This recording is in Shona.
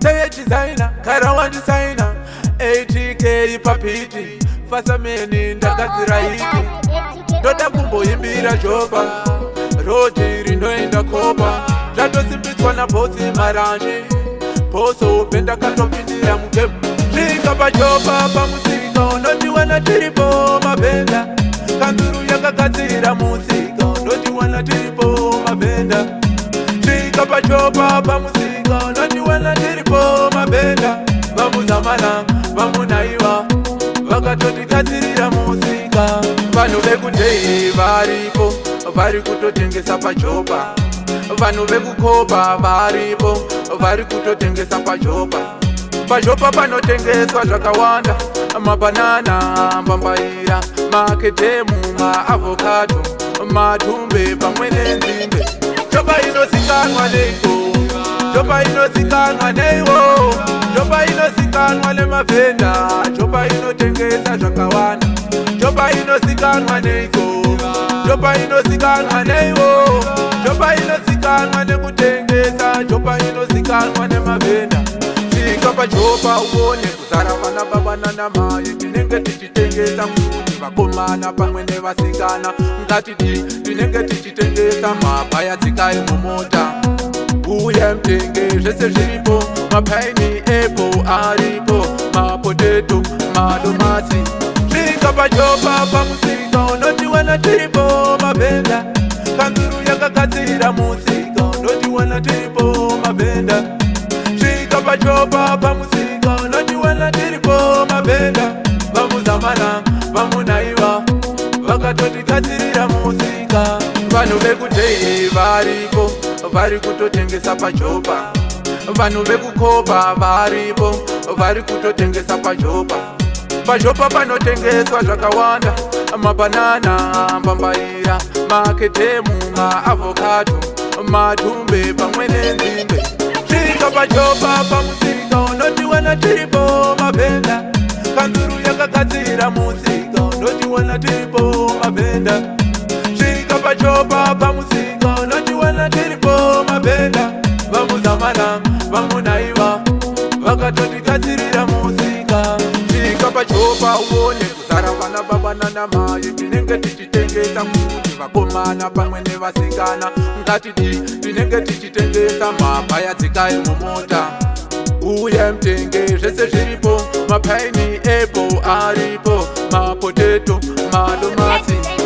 Say designer, Karawan designer, 80k papiti, fasameni ndakazira hiti, ndoda kumboimbira joba, rodi rinoenda koba, zvatosimbiswa nabosi maranje, poso upenda katopindira mugemu, svika pajoba pamusika, unotiwana tiripo mabenda, kanzuru yakagadzira musika, unotiwana tiripo mabenda, svika pajoba pamusika, unotiwana tiripo mabenda, vamuzamana vamunaiva vakatotigadzirira musika, vanhu vekudhei varipo vari kutotengesa pajoba, vanhu vekukoba varipo vari kutotengesa pajoba. Pajoba panotengeswa zvakawanda, mabanana, mbambaira, maketemu, maavocado, matumbe pamwe nenzimbe. Joba inozikanwa neiko, joba inozikanwa neiwo, joba inozikanwa nemavhenda, joba inotengesa zvakawanda, joba inozikanwa neiko, joba inozikanwa neiwo, joba inozikanwa nekutengesa, joba inozikanwa nemavhenda. Svika pajoba uone kuzara vana baba namai, tinenge tichitengesa kuti vakomana pamwe nevasikana, ngatiti tinenge tichitengesa mabhaya dzikai mumota, uye mtenge zvese zviripo, mapaini apple aripo, mapoteto, madomasi. Svika pajoba pamusika, unotiwana tiripo mabhenda, kanzuru yakagadzira musika, unotiwana tiripo mabhenda. Svika pajoba pamusika, unotiwana tiripo mabhenda, vamuzamana vamunaiva vakatotigadzirira musika. Vanhu vekudhei varipo vari kutotengesa pajoba, vanhu vekukoba varipo vari kutotengesa pajoba. Pajoba panotengeswa zvakawanda, mabanana, mbambaira, maketemu, maavocado, matumbe pamwe nenzimbe. Svika pajoba pamusika, unotiwana tiripo mabhenda, kanzuru yakagadzira musika, unotiwana tiripo mabhenda. Svika pajoba pamusika, unotiwana tiripo mabhenda, vamuzamana vamunaiva vakatotigadzirira musika. Svika pajoba uone kuzara vana baba namai, tinenge tichitengesa kuti vakomana pamwe nevasikana, ngatiti tinenge tichitengesa mabhaya dzikai mumota, uye mtenge zvese zviripo, mapaini apple aripo, mapoteto, madomasi.